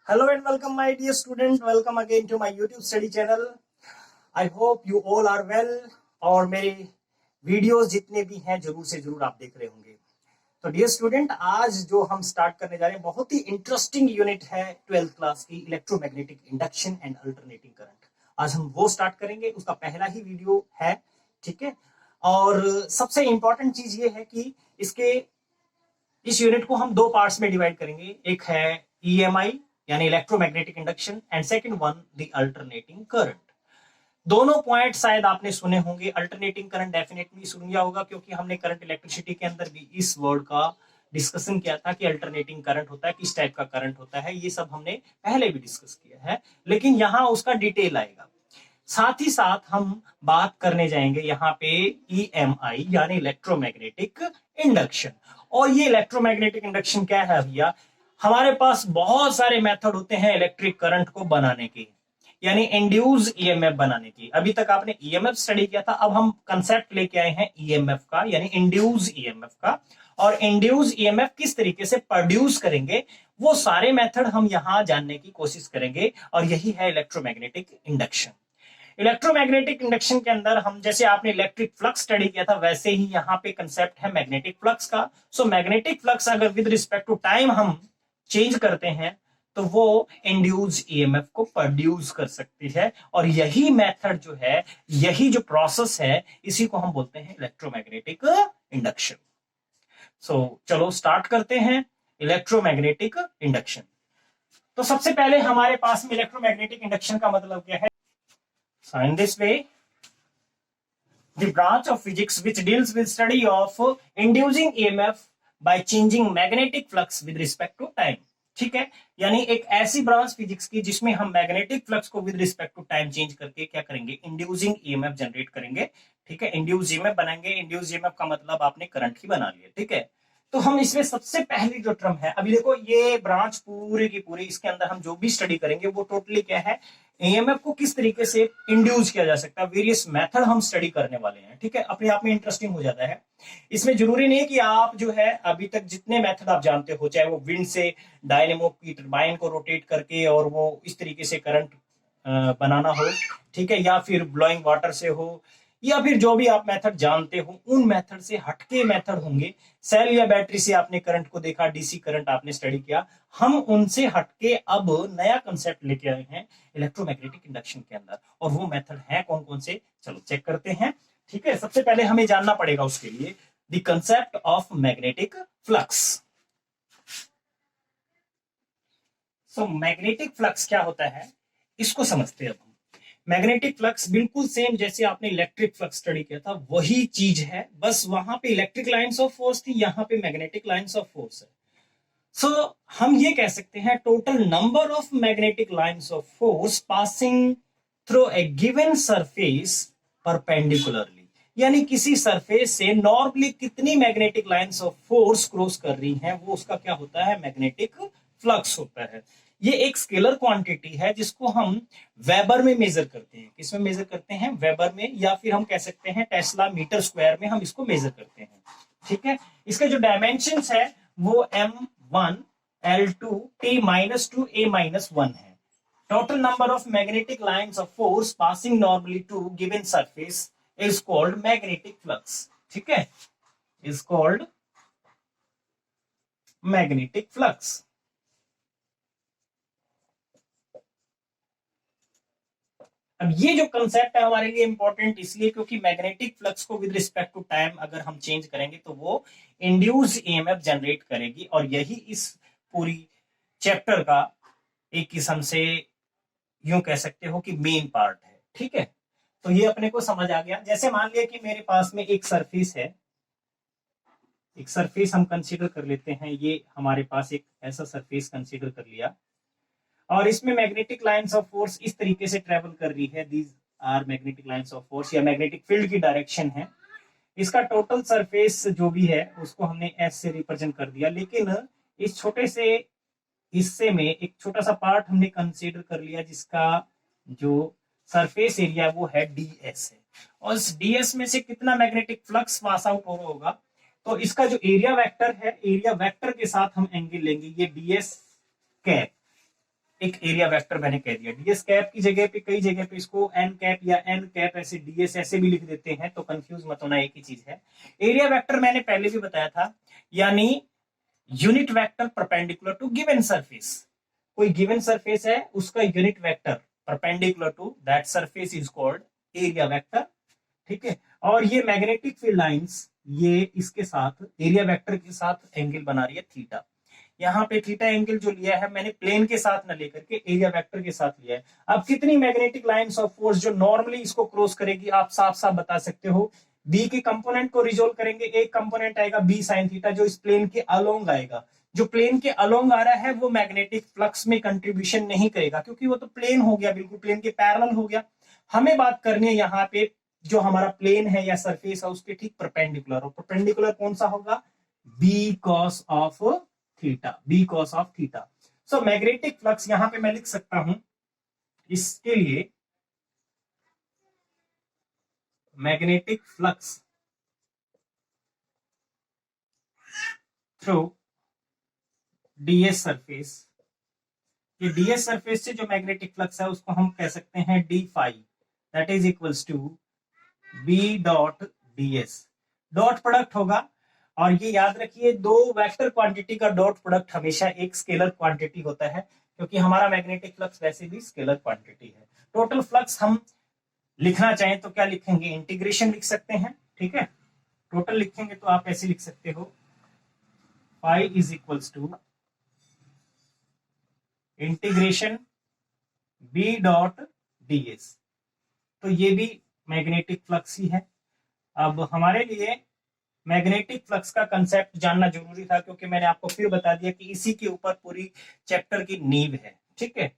Hello and welcome, my dear student. Welcome again to my YouTube study channel. I hope you all are well. और मेरे videos जितने भी हैं जरूर से जरूर आप देख रहे होंगे. तो डियर स्टूडेंट, आज जो हम स्टार्ट करने जा रहे हैं बहुत ही इंटरेस्टिंग यूनिट है 12th क्लास की electromagnetic induction and alternating current. आज हम वो स्टार्ट करेंगे. उसका पहला ही वीडियो है, ठीक है. और सबसे इंपॉर्टेंट चीज ये है कि इस यूनिट को हम दो पार्ट्स में डिवाइड करेंगे. एक है EMI यानी electromagnetic induction and second one the alternating current. दोनों पॉइंट शायद आपने सुने होंगे. अल्टरनेटिंग करंट डेफिनेटली सुन लिया होगा क्योंकि हमने करंट इलेक्ट्रिसिटी के अंदर भी इस वर्ड का डिस्कशन किया था कि अल्टरनेटिंग करंट होता है, किस टाइप का करंट होता है. ये सब हमने पहले भी डिस्कस किया है, लेकिन यहां उसका डिटेल आएगा. साथ ही साथ हम बात करने जाएंगे यहाँ पे EMI यानी इलेक्ट्रोमैग्नेटिक इंडक्शन. और ये इलेक्ट्रोमैग्नेटिक इंडक्शन क्या है भैया? हमारे पास बहुत सारे मेथड होते हैं इलेक्ट्रिक करंट को बनाने के, यानी इंड्यूस EMF बनाने की. अभी तक आपने EMF स्टडी किया था, अब हम कंसेप्ट लेके आए हैं EMF का यानी इंड्यूस EMF का. और इंड्यूस EMF किस तरीके से प्रोड्यूस करेंगे वो सारे मेथड हम यहां जानने की कोशिश करेंगे. और यही है इलेक्ट्रोमैग्नेटिक इंडक्शन. इलेक्ट्रोमैग्नेटिक इंडक्शन के अंदर हम जैसे आपने इलेक्ट्रिक फ्लक्स स्टडी किया था वैसे ही यहाँ पे कंसेप्ट है मैग्नेटिक फ्लक्स का. सो मैग्नेटिक फ्लक्स अगर विद रिस्पेक्ट टू टाइम हम चेंज करते हैं तो वो इंड्यूस EMF को प्रोड्यूस कर सकती है. और यही मेथड जो है, यही जो प्रोसेस है, इसी को हम बोलते हैं इलेक्ट्रोमैग्नेटिक इंडक्शन. सो चलो स्टार्ट करते हैं इलेक्ट्रोमैग्नेटिक इंडक्शन. तो सबसे पहले हमारे पास में इलेक्ट्रोमैग्नेटिक इंडक्शन का मतलब क्या है. So in this way, the branch of physics which deals with study of inducing EMF by changing magnetic flux with respect to time. ठीक है, यानी एक ऐसी ब्रांच फिजिक्स की जिसमें हम मैग्नेटिक फ्लक्स को with respect to time change करके क्या करेंगे, इंड्यूसिंग EMF जनरेट करेंगे. ठीक है, इंड्यूस EMF बनाएंगे. इंड्यूस EMF का मतलब आपने करंट ही बना लिया. ठीक है, तो हम इसमें सबसे पहली जो टर्म है, अभी देखो ये ब्रांच पूरी की पूरी, इसके अंदर हम जो भी स्टडी करेंगे वो टोटली क्या है, EMF को किस तरीके से इंड्यूस किया जा सकता है, वेरियस मेथड हम स्टडी करने वाले हैं. ठीक है, अपने आप में इंटरेस्टिंग हो जाता है. इसमें जरूरी नहीं कि आप जो है अभी तक जितने मेथड आप जानते हो, चाहे वो विंड से डायनेमो की टरबाइन को रोटेट करके और वो इस तरीके से करंट बनाना हो, ठीक है, या फिर ब्लोइंग वाटर से हो, या फिर जो भी आप मेथड जानते हो, उन मेथड से हटके मेथड होंगे. सेल या बैटरी से आपने करंट को देखा, डीसी करंट आपने स्टडी किया. हम उनसे हटके अब नया कंसेप्ट लेके आए हैं इलेक्ट्रोमैग्नेटिक इंडक्शन के अंदर. और वो मेथड है कौन कौन से, चलो चेक करते हैं. ठीक है, सबसे पहले हमें जानना पड़ेगा उसके लिए the concept of magnetic flux. So magnetic flux क्या होता है इसको समझते हैं अब. मैग्नेटिक फ्लक्स बिल्कुल सेम जैसे आपने इलेक्ट्रिक फ्लक्स स्टडी किया था वही चीज है, बस वहां पे इलेक्ट्रिक लाइंस ऑफ फोर्स थी, यहां पे मैग्नेटिक लाइंस ऑफ फोर्स है. सो हम ये कह सकते हैं total number of magnetic lines of force passing through a given surface perpendicularly, यानी किसी सरफेस से नॉर्मली कितनी magnetic lines of force cross कर रही हैं वो उसका क्या होता है, मैग्नेटिक फ्लक्स होता है. ये एक स्केलर क्वांटिटी है जिसको हम वेबर में मेजर करते हैं. किसमें मेजर करते हैं, वेबर में, या फिर हम कह सकते हैं टेस्ला मीटर स्क्वायर में हम इसको मेजर करते हैं. ठीक है, इसके जो डायमेंशंस है वो M1 L2 T-2 A-1 है. Total number of magnetic lines of force passing normally to given surface is called magnetic flux. ठीक है, इज कॉल्ड मैग्नेटिक फ्लक्स. अब ये जो कंसेप्ट है हमारे लिए इंपॉर्टेंट इसलिए क्योंकि मैग्नेटिक फ्लक्स को विद रिस्पेक्ट टू टाइम अगर हम चेंज करेंगे तो वो इंड्यूस EMF जनरेट करेगी. और यही इस पूरी चैप्टर का एक किस्म से यूं कह सकते हो कि मेन पार्ट है. ठीक है, तो ये अपने को समझ आ गया. जैसे मान लिया कि मेरे पास में एक सरफेस है, एक सरफेस हम कंसीडर कर लेते हैं. ये हमारे पास एक ऐसा सरफेस कंसीडर कर लिया और इसमें मैग्नेटिक लाइंस ऑफ फोर्स इस तरीके से ट्रेवल कर रही है. These are magnetic lines of force या मैग्नेटिक फील्ड की डायरेक्शन है. इसका टोटल सरफेस जो भी है उसको हमने S से रिप्रेजेंट कर दिया. लेकिन इस छोटे से हिस्से में एक छोटा सा पार्ट हमने कंसीडर कर लिया जिसका जो सरफेस एरिया वो है DS है. और इस DS में से कितना मैग्नेटिक फ्लक्स पास आउट हो रहा होगा, तो इसका जो एरिया वेक्टर है, एरिया वेक्टर के साथ हम एंगल लेंगे ये DS कैप. एक एरिया वेक्टर मैंने कह दिया। डीएस कैप की जगह पे कई जगह पे इसको एन कैप या एन कैप ऐसे डीएस ऐसे भी लिख देते हैं, तो कंफ्यूज मत होना, एक ही चीज है। एरिया वेक्टर मैंने पहले भी बताया था, यानी unit vector perpendicular to given surface. कोई गिवन सरफेस है, उसका unit vector perpendicular to that surface is called area vector. ठीक है, और ये मैग्नेटिक फील्ड लाइंस ये इसके साथ एरिया वेक्टर के साथ एंगल बना रही है थीटा। यहाँ पे थीटा एंगल जो लिया है मैंने प्लेन के साथ न लेकर के एरिया वेक्टर के साथ लिया है। अब कितनी मैग्नेटिक लाइंस ऑफ फोर्स जो नॉर्मली इसको क्रॉस करेगी आप साफ साफ बता सकते हो। बी के कंपोनेंट को रिजोल्व करेंगे, एक कंपोनेंट आएगा बी साइन थीटा जो इस प्लेन के अलोंग आएगा। जो प्लेन के अलोंग आ रहा है वो मैग्नेटिक फ्लक्स में कंट्रीब्यूशन नहीं करेगा, क्योंकि वो तो प्लेन हो गया, बिल्कुल प्लेन के पैरेलल हो गया। हमें बात करनी है यहाँ पे जो हमारा प्लेन है या सरफेस है उसके ठीक परपेंडिकुलर, और परपेंडिकुलर कौन सा होगा, B cos of theta, B cos of theta. So magnetic flux यहां पे मैं लिख सकता हूं इसके लिए, magnetic flux through DS surface. ये डीएस सरफेस से जो मैग्नेटिक फ्लक्स है उसको हम कह सकते हैं D phi, that is equals to B dot DS. Dot product होगा, और ये याद रखिए दो वेक्टर क्वांटिटी का डॉट प्रोडक्ट हमेशा एक स्केलर क्वांटिटी होता है, क्योंकि हमारा मैग्नेटिक फ्लक्स वैसे भी स्केलर क्वांटिटी है। टोटल फ्लक्स हम लिखना चाहें तो क्या लिखेंगे, इंटीग्रेशन लिख सकते हैं। ठीक है, टोटल लिखेंगे तो आप ऐसे लिख सकते हो, phi is equals to integration B dot DS. तो ये भी मैग्नेटिक फ्लक्स ही है। अब हमारे लिए मैग्नेटिक फ्लक्स का कंसेप्ट जानना जरूरी था, क्योंकि मैंने आपको फिर बता दिया कि इसी के ऊपर पूरी चैप्टर की नींव है। ठीक है,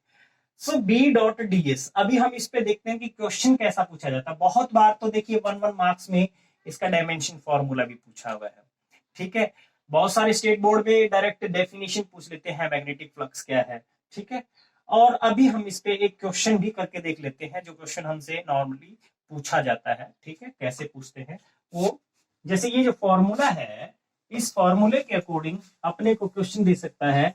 सो बी डॉट डीएस। अभी हम इस पे देखते हैं कि क्वेश्चन कैसा पूछा जाता है। बहुत बार तो देखिए 1 मार्क्स में इसका डायमेंशन फॉर्मूला भी पूछा हुआ है। ठीक है, बहुत सारे स्टेट बोर्ड में डायरेक्ट डेफिनेशन पूछ लेते हैं मैग्नेटिक फ्लक्स क्या है। ठीक है, और अभी हम इस पे एक क्वेश्चन भी करके देख लेते हैं, जो क्वेश्चन हमसे नॉर्मली पूछा जाता है। ठीक है, कैसे पूछते हैं वो, जैसे ये जो फॉर्मूला है, इस फॉर्मूले के अकॉर्डिंग अपने को क्वेश्चन दे सकता है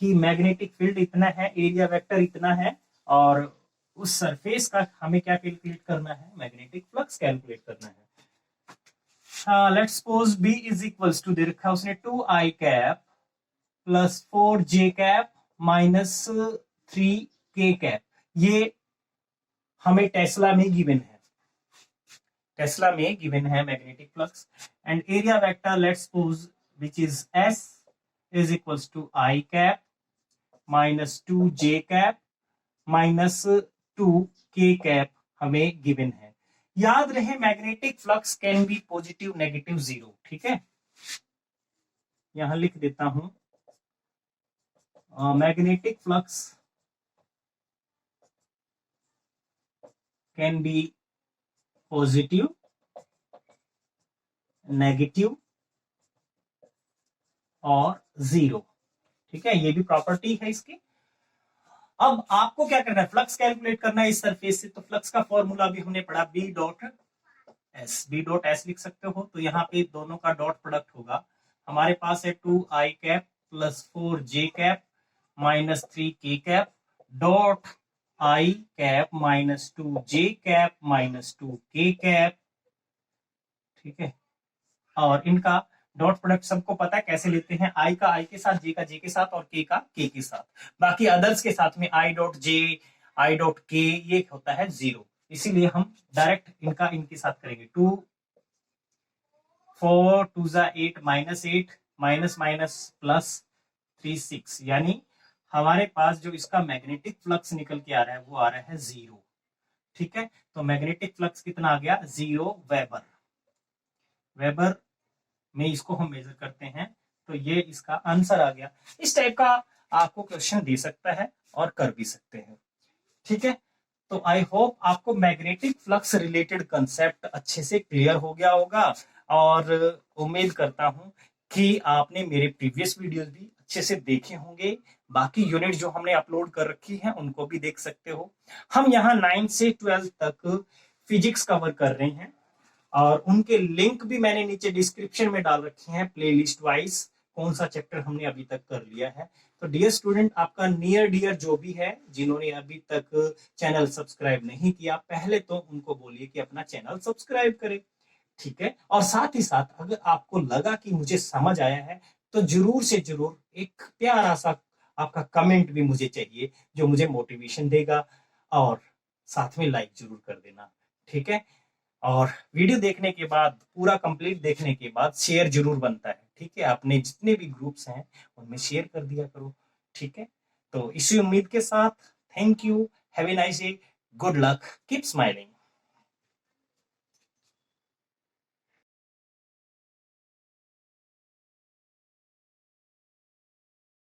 कि मैग्नेटिक फील्ड इतना है, एरिया वेक्टर इतना है, और उस सरफेस का हमें क्या कैलकुलेट करना है, मैग्नेटिक फ्लक्स कैलकुलेट करना है। Let's suppose B is equals to दे रखा उसने 2i cap plus 4j cap minus 3k cap. ये हमें टेस्ला में गिवन है, टेस्ला में गिवन है magnetic flux. And area vector let's suppose which is s is equals to i cap minus 2j cap minus 2k cap हमें given है। याद रहे magnetic flux can be positive negative zero. ठीक है, यहां लिख देता हूं magnetic flux can be positive negative और जीरो। ठीक है, ये भी प्रॉपर्टी है इसकी। अब आपको क्या करना है, फ्लक्स कैलकुलेट करना है इस सरफेस से, तो फ्लक्स का फॉर्मूला भी हमने पढ़ा, B dot S. B dot S लिख सकते हो, तो यहाँ पे दोनों का डॉट प्रोडक्ट होगा। हमारे पास है 2i cap plus 4j cap minus 3k cap dot i cap minus 2j cap minus 2k cap. ठीक है, और इनका डॉट प्रोडक्ट सबको पता है कैसे लेते हैं, आई का आई के साथ, जे का जे के साथ, और के का के के साथ। बाकी अदर्स के साथ में I dot J, I dot के, ये होता है जीरो, इसीलिए हम डायरेक्ट इनका इनके साथ करेंगे। 2 4 2 8 माइनस 8 माइनस माइनस प्लस 3 6, यानी हमारे पास जो इसका मैग्नेटिक फ्लक्स निकल के आ रहा है वो आ रहा है जीरो। ठीक है, तो मैग्नेटिक फ्लक्स कितना आ गया, 0 वेबर। वेबर में इसको हम मेजर करते हैं, तो ये इसका आंसर आ गया। इस टाइप का आपको क्वेश्चन दे सकता है और कर भी सकते हैं। ठीक है, तो आई होप आपको मैग्नेटिक फ्लक्स रिलेटेड कंसेप्ट अच्छे से क्लियर हो गया होगा, और उम्मीद करता हूं कि आपने मेरे प्रीवियस वीडियोस भी अच्छे से देखे होंगे। बाकी यूनिट जो हमने अपलोड कर रखी है उनको भी देख सकते हो। हम यहाँ 9 से 12 तक फिजिक्स कवर कर रहे हैं, और उनके लिंक भी मैंने नीचे डिस्क्रिप्शन में डाल रखे हैं प्लेलिस्ट वाइज। कौन सा चैप्टर हमने अभी तक कर लिया है। तो डियर स्टूडेंट, आपका नियर डियर जो भी है, जिन्होंने अभी तक चैनल सब्सक्राइब नहीं किया, पहले तो उनको बोलिए कि अपना चैनल सब्सक्राइब करें, ठीक है। और साथ ही साथ अगर आपको लगा कि मुझे समझ आया है, तो जरूर से जरूर एक प्यारा सा आपका कमेंट भी मुझे चाहिए, जो मुझे मोटिवेशन देगा। और साथ में लाइक जरूर कर देना, ठीक है। और वीडियो देखने के बाद, पूरा कंप्लीट देखने के बाद शेयर जरूर बनता है, ठीक है। अपने जितने भी ग्रुप्स हैं उनमें शेयर कर दिया करो, ठीक है। तो इसी उम्मीद के साथ, thank you, have a nice day, good luck, keep smiling.